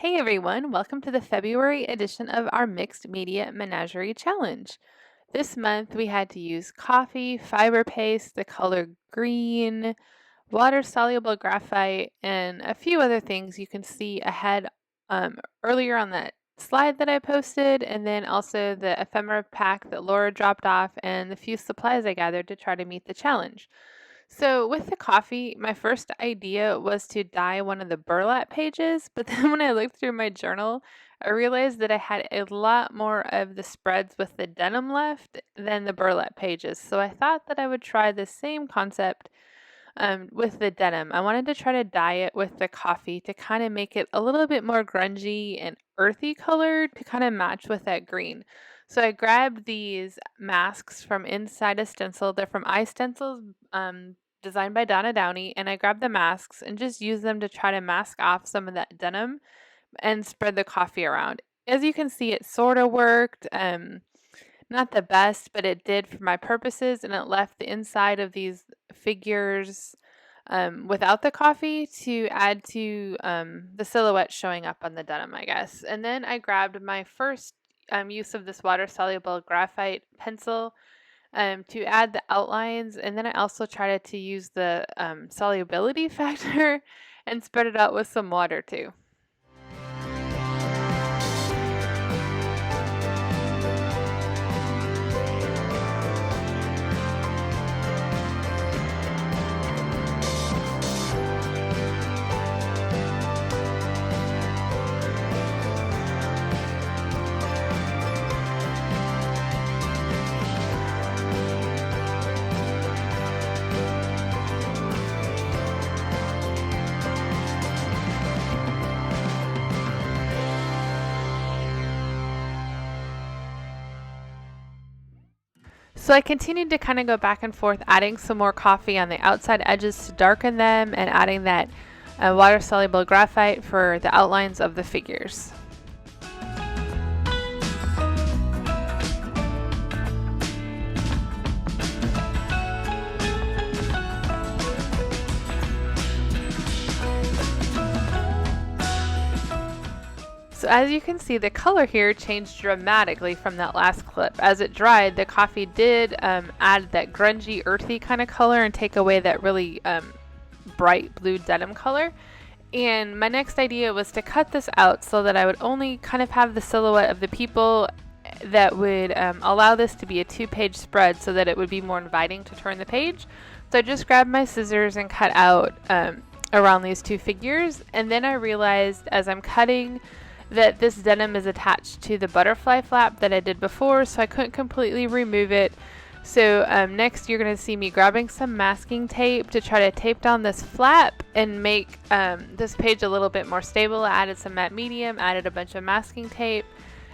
Hey everyone, welcome to the February edition of our Mixed Media Menagerie Challenge. This month we had to use coffee, fiber paste, the color green, water-soluble graphite, and a few other things you can see ahead earlier on that slide that I posted, and then also the ephemera pack that Laura dropped off and the few supplies I gathered to try to meet the challenge. So with the coffee, my first idea was to dye one of the burlap pages, but then when I looked through my journal, I realized that I had a lot more of the spreads with the denim left than the burlap pages. So I thought that I would try the same concept with the denim. I wanted to try to dye it with the coffee to kind of make it a little bit more grungy and earthy colored to kind of match with that green. So I grabbed these masks from inside a stencil. They're from iStencils, designed by Donna Downey, and I grabbed the masks and just used them to try to mask off some of that denim and spread the coffee around. As you can see, it sort of worked. Not the best, but it did for my purposes, and it left the inside of these figures without the coffee to add to the silhouette showing up on the denim, I guess. And then I grabbed my first use of this water-soluble graphite pencil to add the outlines, and then I also tried to use the solubility factor and spread it out with some water too. So I continued to kind of go back and forth, adding some more coffee on the outside edges to darken them and adding that water-soluble graphite for the outlines of the figures. So as you can see, the color here changed dramatically from that last clip. As it dried, the coffee did add that grungy, earthy kind of color and take away that really bright blue denim color. And my next idea was to cut this out so that I would only kind of have the silhouette of the people that would allow this to be a 2-page spread so that it would be more inviting to turn the page. So I just grabbed my scissors and cut out around these two figures. And then I realized as I'm cutting that this denim is attached to the butterfly flap that I did before, so I couldn't completely remove it. So next you're going to see me grabbing some masking tape to try to tape down this flap and make this page a little bit more stable. I added some matte medium, added a bunch of masking tape,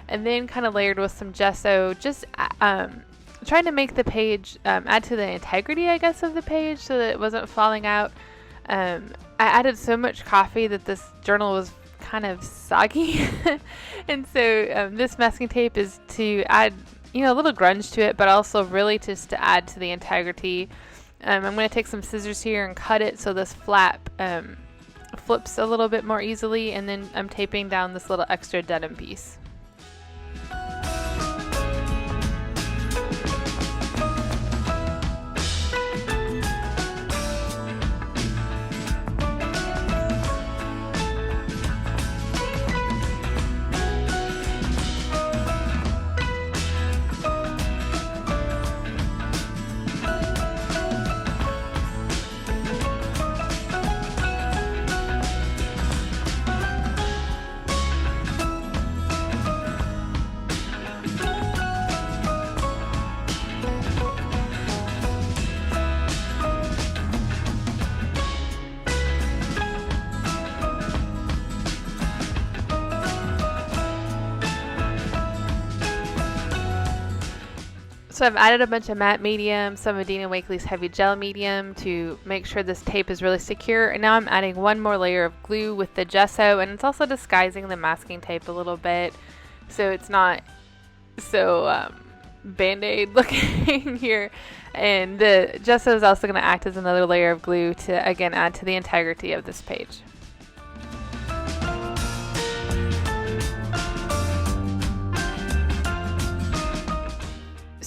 and then kind of layered with some gesso, just trying to make the page add to the integrity, I guess, of the page so that it wasn't falling out. I added so much coffee that this journal was kind of soggy and so this masking tape is to add a little grunge to it, but also really just to add to the integrity. I'm going to take some scissors here and cut it so this flap flips a little bit more easily, and then I'm taping down this little extra denim piece. So I've added a bunch of matte medium, some of Dean & Wakely's heavy gel medium to make sure this tape is really secure. And now I'm adding one more layer of glue with the gesso, and it's also disguising the masking tape a little bit so it's not so Band-Aid looking here. And the gesso is also going to act as another layer of glue to, again, add to the integrity of this page.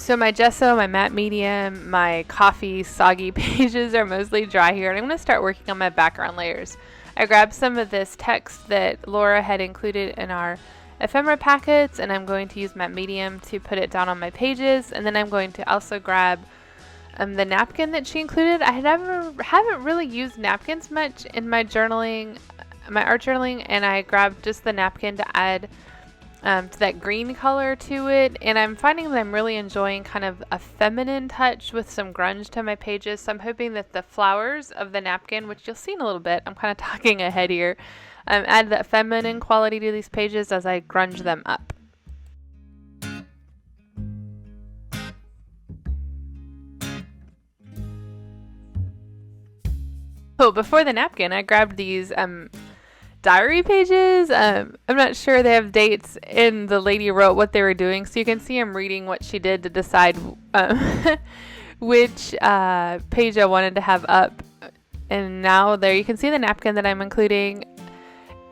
So my gesso, my matte medium, my coffee soggy pages are mostly dry here, and I'm going to start working on my background layers. I grabbed some of this text that Laura had included in our ephemera packets, and I'm going to use matte medium to put it down on my pages, and then I'm going to also grab the napkin that she included. I haven't really used napkins much in my journaling, my art journaling, and I grabbed just the napkin to add to that green color to it, and I'm finding that I'm really enjoying kind of a feminine touch with some grunge to my pages. So I'm hoping that the flowers of the napkin, which you'll see in a little bit, I'm kind of talking ahead here, add that feminine quality to these pages as I grunge them up. Oh, before the napkin, I grabbed these diary pages. I'm not sure they have dates, and the lady wrote what they were doing, so you can see I'm reading what she did to decide which page I wanted to have up. And now there you can see the napkin that I'm including,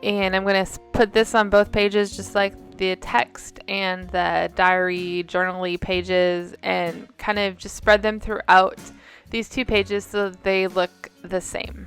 and I'm going to put this on both pages just like the text and the diary journal-y pages, and kind of just spread them throughout these two pages so that they look the same.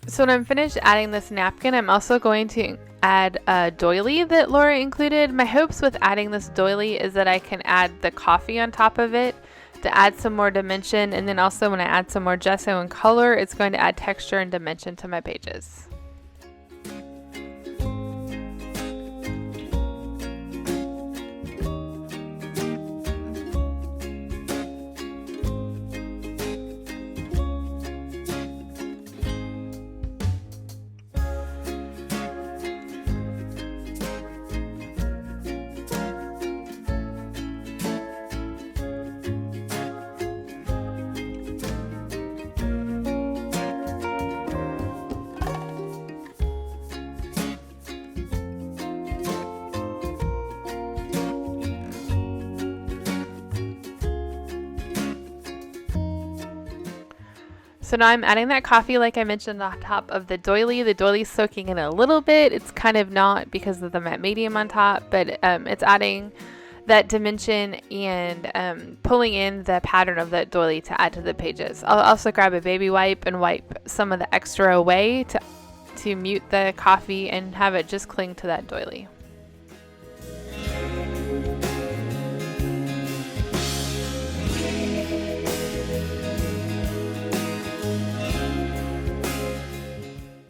So when I'm finished adding this napkin, I'm also going to add a doily that Laura included. My hopes with adding this doily is that I can add the coffee on top of it to add some more dimension, and then also when I add some more gesso and color, it's going to add texture and dimension to my pages. So now I'm adding that coffee like I mentioned on top of the doily. The doily's soaking in a little bit. It's kind of not because of the matte medium on top, but it's adding that dimension and pulling in the pattern of that doily to add to the pages. I'll also grab a baby wipe and wipe some of the extra away to mute the coffee and have it just cling to that doily.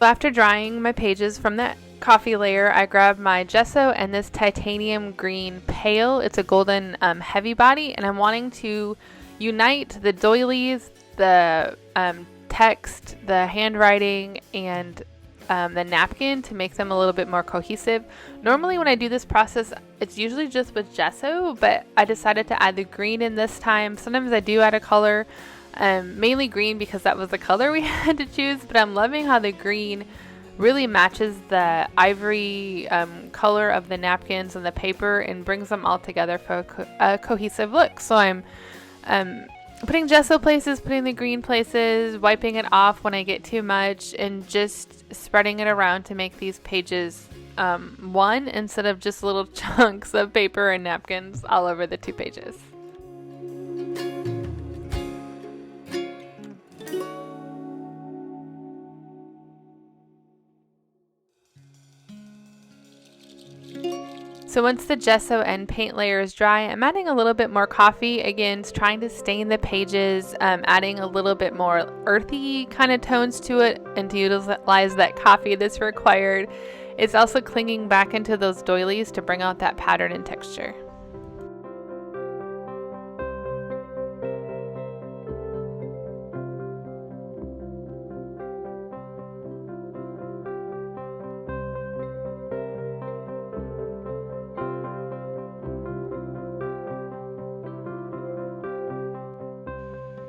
After drying my pages from that coffee layer, I grabbed my gesso and this titanium green pail. It's a golden heavy body, and I'm wanting to unite the doilies, the text, the handwriting, and the napkin to make them a little bit more cohesive. Normally when I do this process, it's usually just with gesso, but I decided to add the green in this time. Sometimes I do add a color. Mainly green because that was the color we had to choose, but I'm loving how the green really matches the ivory color of the napkins and the paper and brings them all together for a cohesive look. So I'm putting gesso places, putting the green places, wiping it off when I get too much, and just spreading it around to make these pages one instead of just little chunks of paper and napkins all over the two pages. So once the gesso and paint layer is dry, I'm adding a little bit more coffee, again, trying to stain the pages, adding a little bit more earthy kind of tones to it, and to utilize that coffee that's required. It's also clinging back into those doilies to bring out that pattern and texture.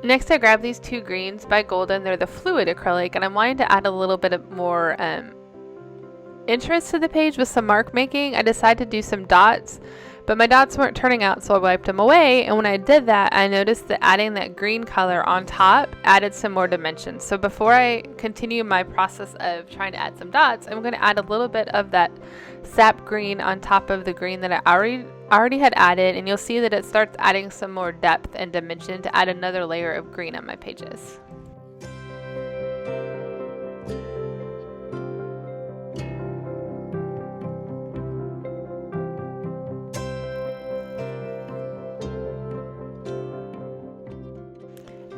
Next, I grabbed these two greens by Golden. They're the fluid acrylic, and I'm wanting to add a little bit of more interest to the page with some mark making. I decided to do some dots But my dots weren't turning out, so I wiped them away, and when I did that, I noticed that adding that green color on top added some more dimension. So before I continue my process of trying to add some dots, I'm going to add a little bit of that sap green on top of the green that I already had added, and you'll see that it starts adding some more depth and dimension to add another layer of green on my pages.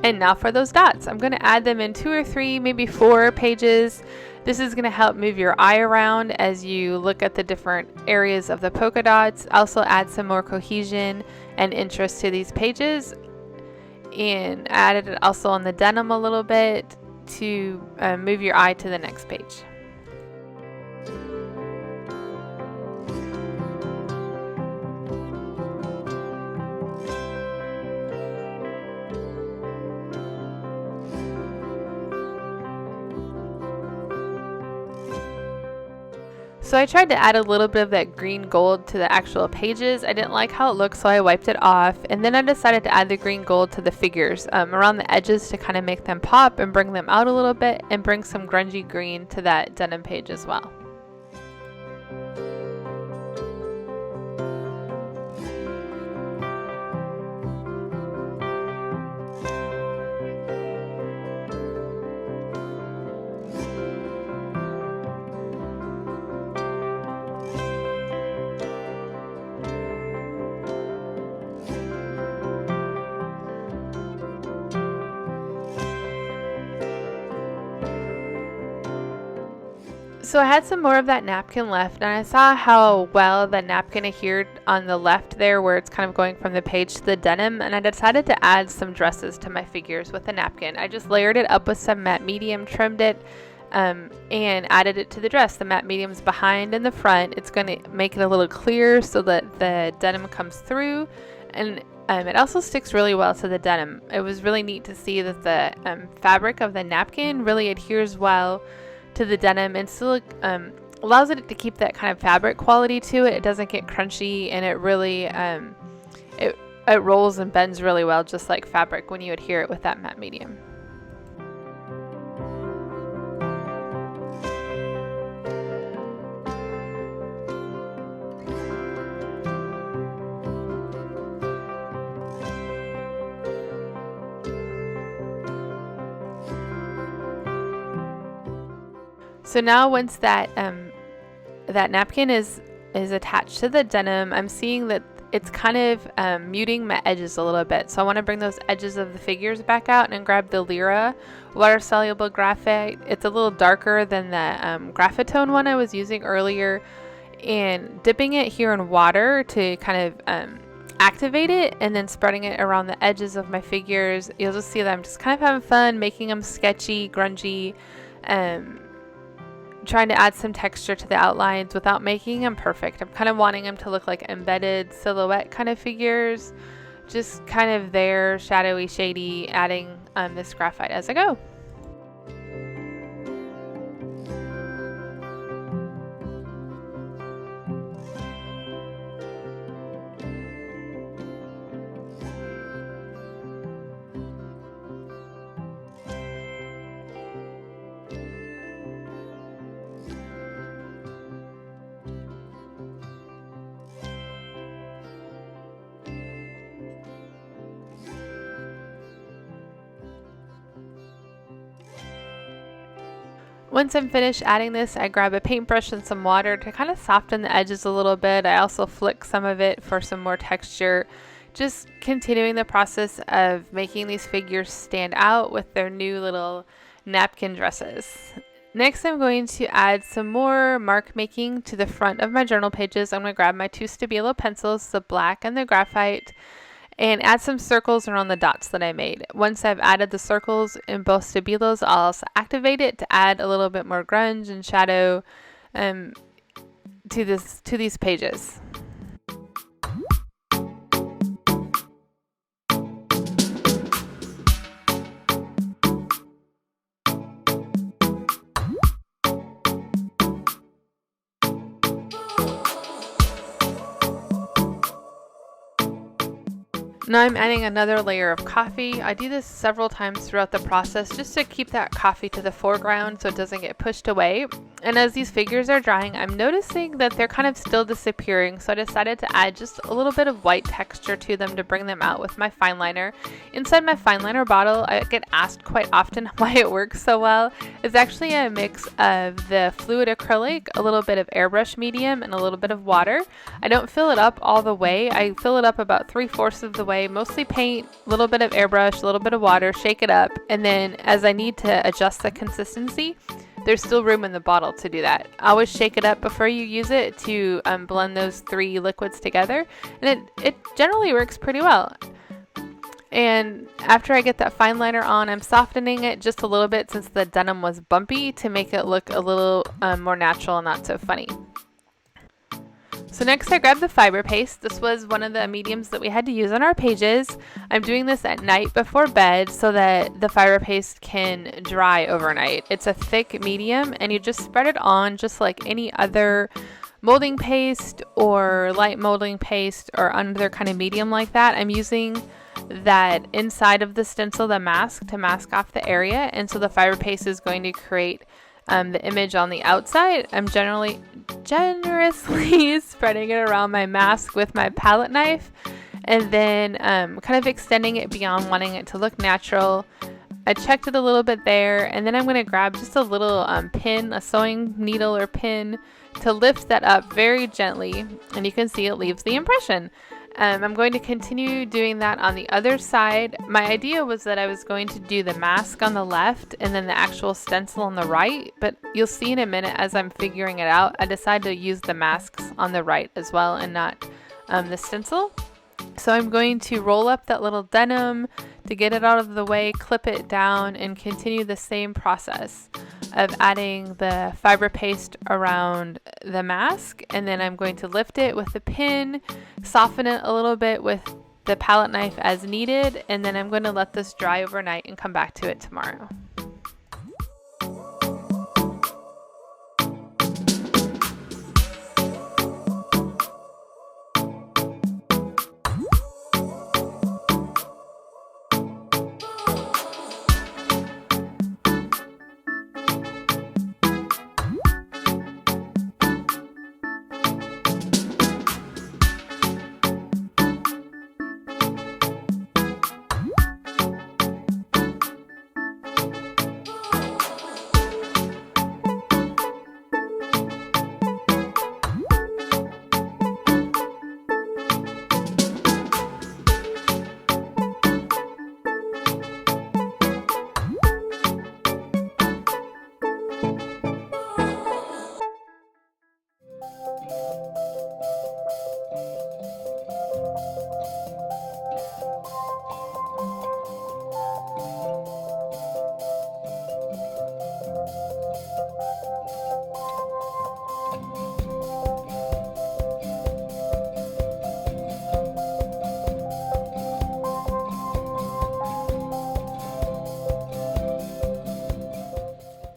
And now for those dots. I'm going to add them in 2 or 3, maybe 4 pages. This is going to help move your eye around as you look at the different areas of the polka dots. Also add some more cohesion and interest to these pages. And added it also on the denim a little bit to move your eye to the next page. So I tried to add a little bit of that green gold to the actual pages. I didn't like how it looked, so I wiped it off. And then I decided to add the green gold to the figures around the edges to kind of make them pop and bring them out a little bit and bring some grungy green to that denim page as well. So I had some more of that napkin left, and I saw how well the napkin adhered on the left there where it's kind of going from the page to the denim, and I decided to add some dresses to my figures with the napkin. I just layered it up with some matte medium, trimmed it, and added it to the dress. The matte medium's behind and the front. It's going to make it a little clearer so that the denim comes through, and it also sticks really well to the denim. It was really neat to see that the fabric of the napkin really adheres well to the denim and still allows it to keep that kind of fabric quality to it. It doesn't get crunchy, and it really it rolls and bends really well, just like fabric when you adhere it with that matte medium. So now once that that napkin is attached to the denim, I'm seeing that it's kind of muting my edges a little bit. So I want to bring those edges of the figures back out and grab the Lyra water soluble graphite. It's a little darker than the graphitone one I was using earlier, and dipping it here in water to kind of activate it, and then spreading it around the edges of my figures. You'll just see that I'm just kind of having fun making them sketchy, grungy, trying to add some texture to the outlines without making them perfect. I'm kind of wanting them to look like embedded silhouette kind of figures, just kind of there, shadowy, shady, adding this graphite as I go. Once I'm finished adding this, I grab a paintbrush and some water to kind of soften the edges a little bit. I also flick some of it for some more texture. Just continuing the process of making these figures stand out with their new little napkin dresses. Next, I'm going to add some more mark making to the front of my journal pages. I'm going to grab my 2 Stabilo pencils, the black and the graphite, and add some circles around the dots that I made. Once I've added the circles in both Stabilos, I'll also activate it to add a little bit more grunge and shadow to these pages. Now I'm adding another layer of coffee. I do this several times throughout the process just to keep that coffee to the foreground so it doesn't get pushed away. And as these figures are drying, I'm noticing that they're kind of still disappearing, so I decided to add just a little bit of white texture to them to bring them out with my fine liner. Inside my fine liner bottle, I get asked quite often why it works so well. It's actually a mix of the fluid acrylic, a little bit of airbrush medium, and a little bit of water. I don't fill it up all the way. I fill it up about 3/4 of the way. Mostly paint, a little bit of airbrush, a little bit of water, shake it up, and then as I need to adjust the consistency, there's still room in the bottle to do that. Always shake it up before you use it to blend those three liquids together, and it generally works pretty well. And after I get that fine liner on, I'm softening it just a little bit since the denim was bumpy to make it look a little more natural and not so funny. So next I grabbed the fiber paste. This was one of the mediums that we had to use on our pages. I'm doing this at night before bed so that the fiber paste can dry overnight. It's a thick medium and you just spread it on just like any other molding paste or light molding paste or other kind of medium like that. I'm using that inside of the stencil, the mask, to mask off the area, and so the fiber paste is going to create the image on the outside. I'm generously spreading it around my mask with my palette knife and then kind of extending it beyond wanting it to look natural. I checked it a little bit there, and then I'm going to grab just a little pin, a sewing needle or pin, to lift that up very gently, and you can see it leaves the impression. I'm going to continue doing that on the other side. My idea was that I was going to do the mask on the left and then the actual stencil on the right, but you'll see in a minute as I'm figuring it out, I decided to use the masks on the right as well and not the stencil. So I'm going to roll up that little denim to get it out of the way, clip it down, and continue the same process of adding the fiber paste around the mask, and then I'm going to lift it with the pin, soften it a little bit with the palette knife as needed, and then I'm going to let this dry overnight and come back to it tomorrow.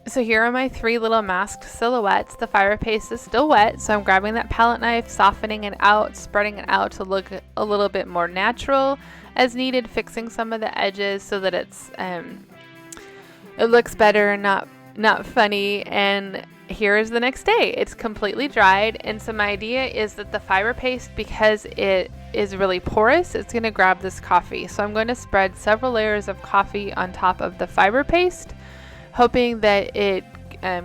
So here are my three little masked silhouettes. The fiber paste is still wet, so I'm grabbing that palette knife, softening it out, spreading it out to look a little bit more natural as needed, fixing some of the edges so that it looks better and not funny. And here is the next day. It's completely dried, and so my idea is that the fiber paste, because it is really porous, it's going to grab this coffee. So I'm going to spread several layers of coffee on top of the fiber paste, hoping that it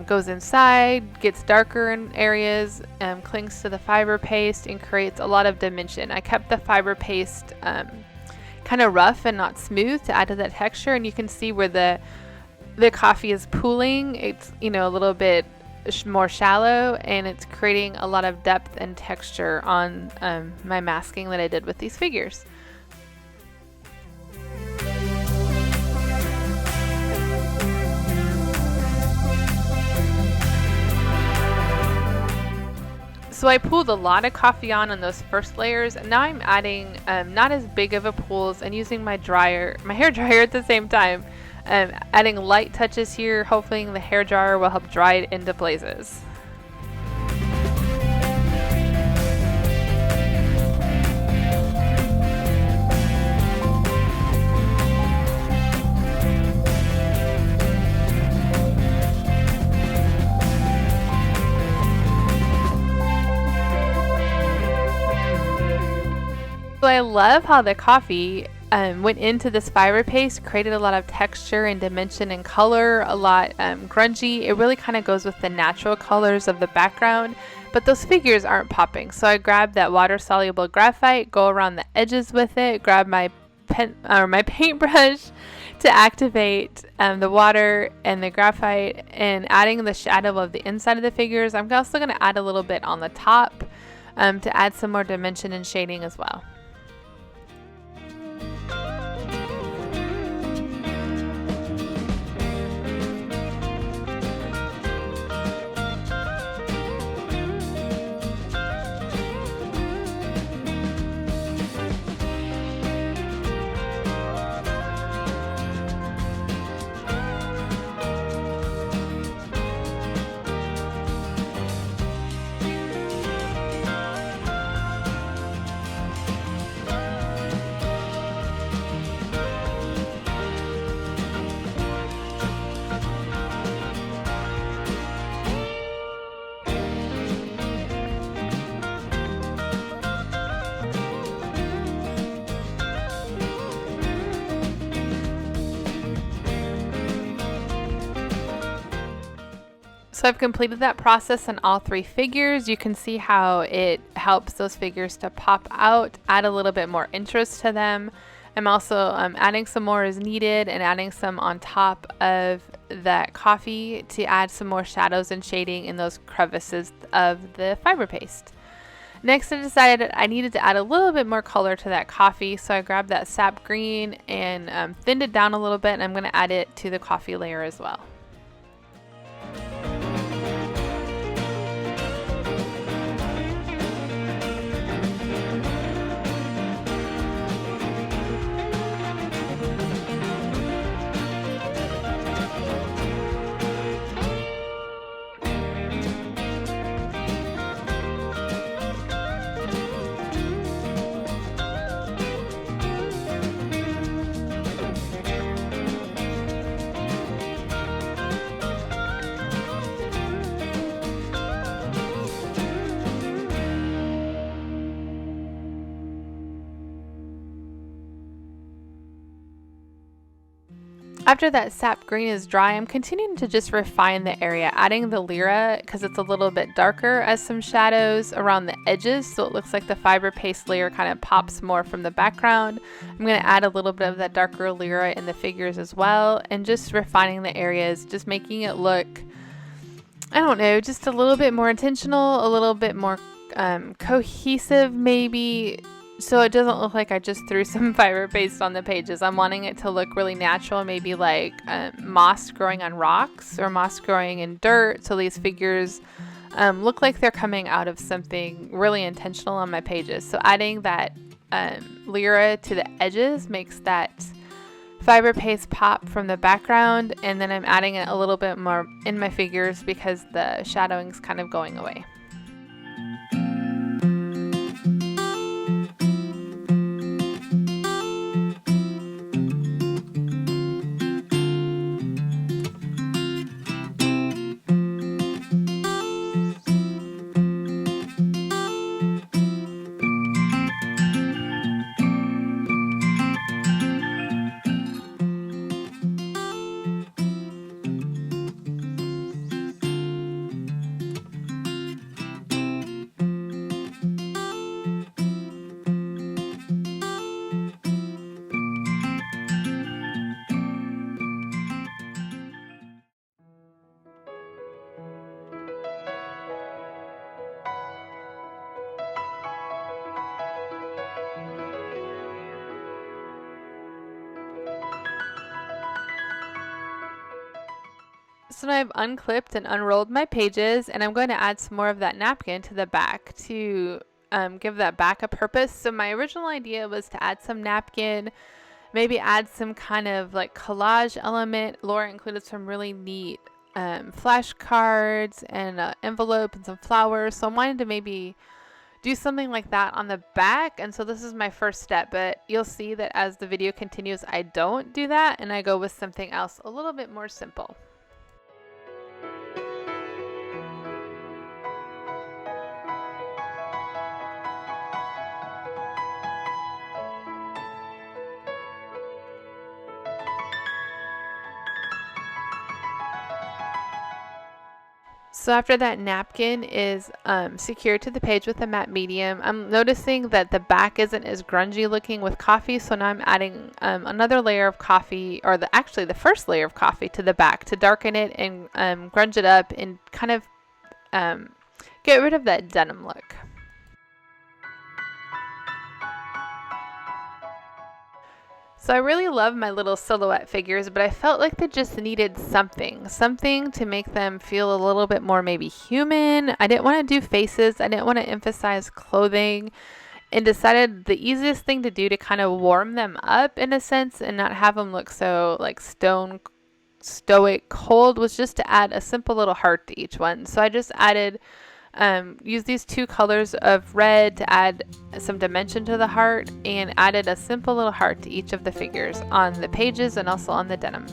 goes inside, gets darker in areas, clings to the fiber paste, and creates a lot of dimension. I kept the fiber paste kind of rough and not smooth to add to that texture, and you can see where the coffee is pooling. It's a little bit more shallow, and it's creating a lot of depth and texture on my masking that I did with these figures. So I pooled a lot of coffee on those first layers, and now I'm adding not as big of a pools and using my hair dryer at the same time. Adding light touches here, hoping the hair dryer will help dry it into places. So I love how the coffee went into this fiber paste, created a lot of texture and dimension and color, a lot grungy. It really kind of goes with the natural colors of the background, but those figures aren't popping. So I grabbed that water soluble graphite, go around the edges with it, grab my my paintbrush to activate the water and the graphite, and adding the shadow of the inside of the figures. I'm also going to add a little bit on the top to add some more dimension and shading as well. So I've completed that process on all three figures. You can see how it helps those figures to pop out, add a little bit more interest to them. I'm also adding some more as needed and adding some on top of that coffee to add some more shadows and shading in those crevices of the fiber paste. Next, I decided I needed to add a little bit more color to that coffee, so I grabbed that sap green and thinned it down a little bit, and I'm going to add it to the coffee layer as well. After that sap green is dry, I'm continuing to just refine the area, adding the lira because it's a little bit darker as some shadows around the edges, so it looks like the fiber paste layer kind of pops more from the background. I'm going to add a little bit of that darker lira in the figures as well, and just refining the areas, just making it look, I don't know, just a little bit more intentional, a little bit more cohesive maybe. So it doesn't look like I just threw some fiber paste on the pages. I'm wanting it to look really natural, maybe like moss growing on rocks or moss growing in dirt. So these figures look like they're coming out of something really intentional on my pages. So adding that lira to the edges makes that fiber paste pop from the background. And then I'm adding it a little bit more in my figures because the shadowing's kind of going away. So now I've unclipped and unrolled my pages, and I'm going to add some more of that napkin to the back to give that back a purpose. So my original idea was to add some napkin, maybe add some kind of like collage element. Laura included some really neat flashcards and an envelope and some flowers. So I wanted to maybe do something like that on the back, and so this is my first step, but you'll see that as the video continues I don't do that and I go with something else a little bit more simple. So after that napkin is secured to the page with a matte medium, I'm noticing that the back isn't as grungy looking with coffee, so now I'm adding another layer of coffee, or actually the first layer of coffee to the back to darken it and grunge it up and kind of get rid of that denim look. So I really love my little silhouette figures, but I felt like they just needed something to make them feel a little bit more maybe human. I didn't want to do faces. I didn't want to emphasize clothing, and decided the easiest thing to do to kind of warm them up in a sense and not have them look so like stoic cold was just to add a simple little heart to each one. So I just added use these two colors of red to add some dimension to the heart, and added a simple little heart to each of the figures on the pages and also on the denim.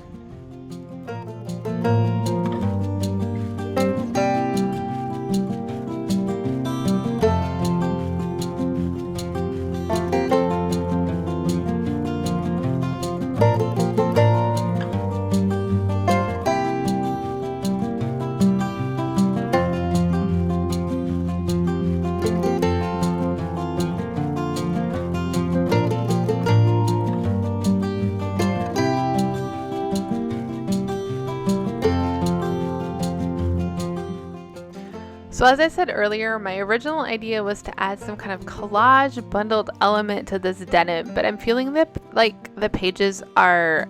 So as I said earlier, my original idea was to add some kind of collage bundled element to this denim, but I'm feeling that like the pages are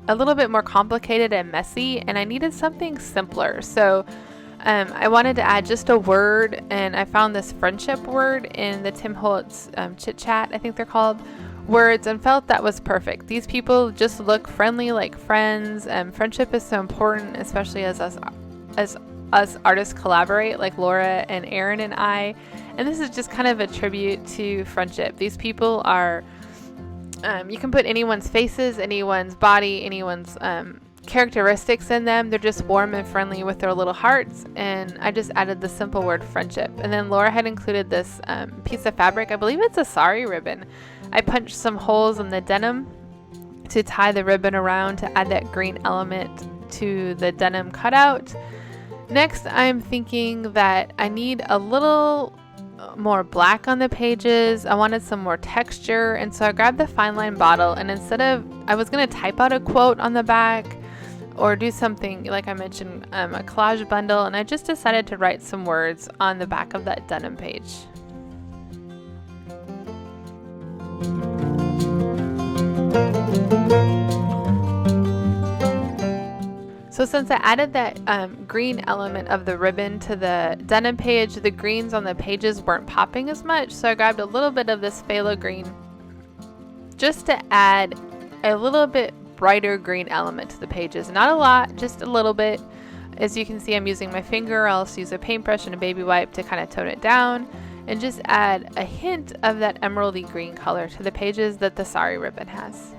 a little bit more complicated and messy, and I needed something simpler. So I wanted to add just a word, and I found this friendship word in the Tim Holtz Chit Chat, I think they're called, words, and felt that was perfect. These people just look friendly like friends, and friendship is so important, especially as us artists collaborate, like Laura and Aaron and I. And this is just kind of a tribute to friendship. These people are, you can put anyone's faces, anyone's body, anyone's characteristics in them. They're just warm and friendly with their little hearts. And I just added the simple word friendship. And then Laura had included this piece of fabric. I believe it's a sari ribbon. I punched some holes in the denim to tie the ribbon around to add that green element to the denim cutout. Next, I'm thinking that I need a little more black on the pages. I wanted some more texture, and so I grabbed the fine line bottle, and instead of, I was going to type out a quote on the back or do something, like I mentioned, a collage bundle, and I just decided to write some words on the back of that denim page. So since I added that green element of the ribbon to the denim page, the greens on the pages weren't popping as much, so I grabbed a little bit of this phthalo green just to add a little bit brighter green element to the pages. Not a lot, just a little bit. As you can see, I'm using my finger. I'll also use a paintbrush and a baby wipe to kind of tone it down and just add a hint of that emeraldy green color to the pages that the sari ribbon has.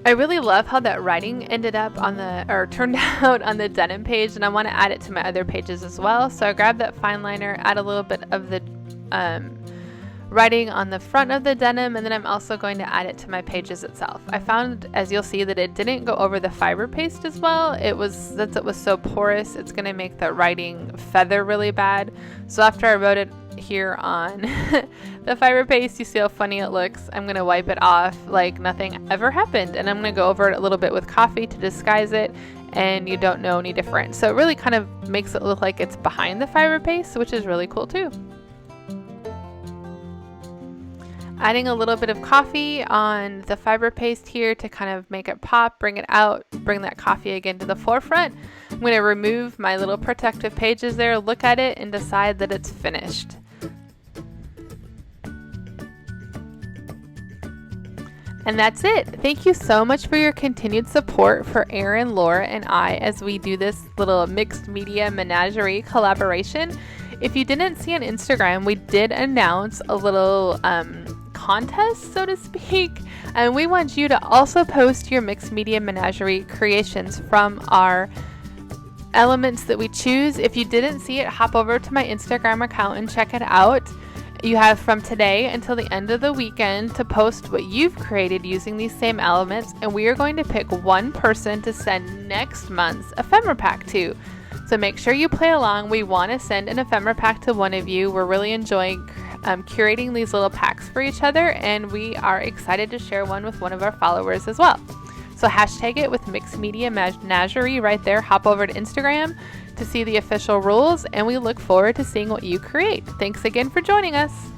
I really love how that writing ended up on turned out on the denim page, and I want to add it to my other pages as well. So I grabbed that fine liner, add a little bit of the writing on the front of the denim, and then I'm also going to add it to my pages itself. I found, as you'll see, that it didn't go over the fiber paste as well. Since it was so porous, it's going to make the writing feather really bad. So after I wrote it here on the fiber paste, you see how funny it looks. I'm going to wipe it off like nothing ever happened, and I'm going to go over it a little bit with coffee to disguise it, and you don't know any different. So it really kind of makes it look like it's behind the fiber paste, which is really cool too. Adding a little bit of coffee on the fiber paste here to kind of make it pop, bring it out, bring that coffee again to the forefront. I'm going to remove my little protective pages there, look at it, and decide that it's finished. And that's it. Thank you so much for your continued support for Aaron, Laura, and I as we do this little mixed media menagerie collaboration. If you didn't see on Instagram, we did announce a little contest, so to speak, and we want you to also post your mixed media menagerie creations from our elements that we choose. If you didn't see it, hop over to my Instagram account and check it out. You have from today until the end of the weekend to post what you've created using these same elements, and we are going to pick one person to send next month's ephemera pack to. So make sure you play along. We want to send an ephemera pack to one of you. We're really enjoying curating these little packs for each other, and we are excited to share one with one of our followers as well. So hashtag it with mixedmediamenagerie right there. Hop over to Instagram to see the official rules, and we look forward to seeing what you create. Thanks again for joining us.